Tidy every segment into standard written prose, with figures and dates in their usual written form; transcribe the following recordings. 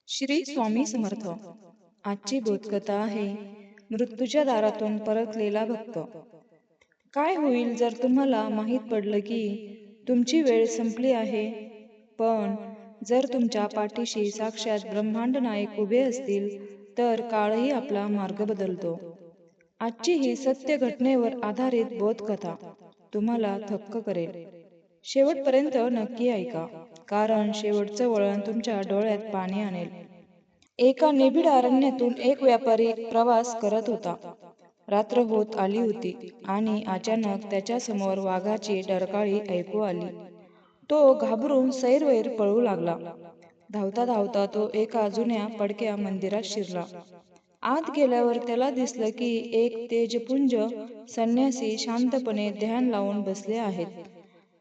श्री स्वामी समर्थ. आजची बोधकथा आहे मृत्यूच्या दारातून परतलेला भक्त. काय होईल जर तुम्हाला माहीत पडलं की तुमची वेळ संपली आहे, पण जर तुमच्या पाठीशी साक्षात ब्रह्मांड नायक उभे असतील तर काळही आपला मार्ग बदलतो. आजची ही सत्य घटनेवर आधारित बोधकथा तुम्हाला थक्क करेल. शेवटपर्यंत नक्की ऐका, कारण शेवटचं वळण तुमच्या डोळ्यात पाणी आणेल. एका निबिड अरण्यातून एक व्यापारी प्रवास करत होता. रात्र होत आली होती आणि अचानक त्याच्या समोर वाघाची डरकाळी ऐकू आली. तो घाबरून सैरवैर पळू लागला. धावता धावता तो एका जुन्या पडक्या मंदिरात शिरला. आत गेल्यावर त्याला दिसलं की एक तेजपुंज संन्यासी शांतपणे ध्यान लावून बसले आहेत.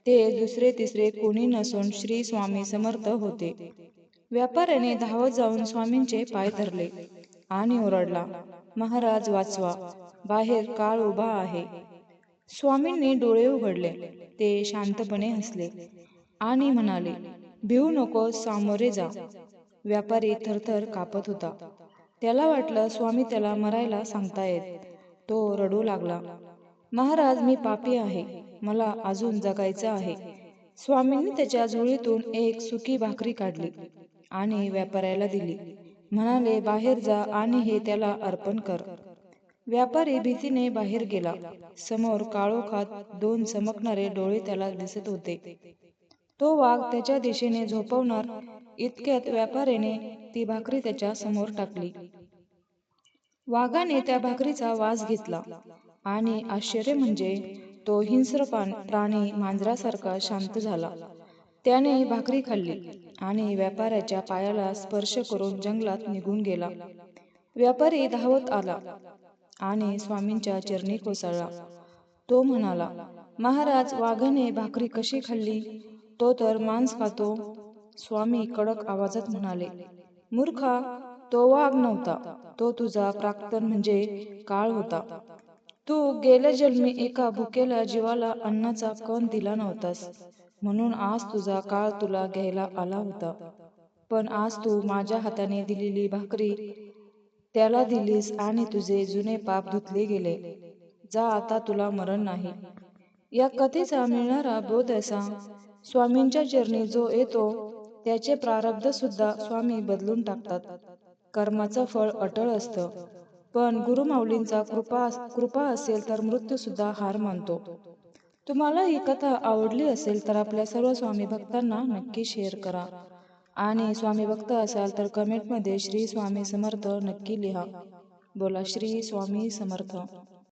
ते दुसरे तिसरे कोणी नसून श्री स्वामी समर्थ होते. व्यापाऱ्याने धावत जाऊन स्वामींचे पाय धरले आणि ओरडला, महाराज वाचवा, बाहेर काळ उभा आहे. स्वामींनी डोळे उघडले. ते शांतपणे हसले आणि म्हणाले, भिवू नको, सामोरे जा. व्यापारी थरथर कापत होता. त्याला वाटलं स्वामी त्याला मरायला सांगतायत. तो रडू लागला, महाराज मी पापी आहे, मला अजून जगायचं आहे. स्वामींनी त्याच्या झोळीतून एक सुकी भाकरी काढली आणि व्यापाऱ्याला दिली. म्हणाले, बाहेर जा आणि हे त्याला अर्पण कर. व्यापारी भीतीने बाहेर गेला. समोर काळोखात दोन चमकणारे डोळे त्याला दिसत होते. तो वाघ त्याच्या दिशेने झोपवणार इतक्यात व्यापाऱ्याने ती भाकरी त्याच्या समोर टाकली. वाघाने त्या भाकरीचा वास घेतला आणि आश्चर्य म्हणजे तो हिंस्र प्राणी मांजरासारखा शांत झाला. त्याने भाकरी खाल्ली आणि व्यापाऱ्याच्या पायाला स्पर्श करून जंगलात निघून गेला. व्यापारी धावत आला आणि स्वामींच्या चरणी कोसळला. तो म्हणाला, महाराज वाघाने भाकरी कशी खाल्ली? तो तर मांस खातो. स्वामी कडक आवाजात म्हणाले, मूर्खा, तो वाघ नव्हता, तो तुझा प्राक्तन म्हणजे काळ होता. तू गेल्या जन्मी एका भुकेल्या जीवाला अन्नाचा कण दिला नव्हतास, म्हणून आज तुझा काळ तुला घ्यायला आला होता. पण आज तू माझ्या हाताने दिलेली भाकरी त्याला दिलीस आणि तुझे जुने पाप धुतले गेले. जा, आता तुला मरण नाही. या कथेचा मिळणारा बोध असा, स्वामींच्या चरणी जो येतो त्याचे प्रारब्ध सुद्धा स्वामी बदलून टाकतात. कर्माचं फळ अटळ असतं, पण गुरुमाऊलींचा कृपा असेल तर मृत्यू सुद्धा हार मानतो. तुम्हाला ही कथा आवडली असेल तर आपल्या सर्व स्वामी भक्तांना नक्की शेअर करा आणि स्वामी भक्त असाल तर कमेंटमध्ये श्री स्वामी समर्थ नक्की लिहा. बोला श्री स्वामी समर्थ.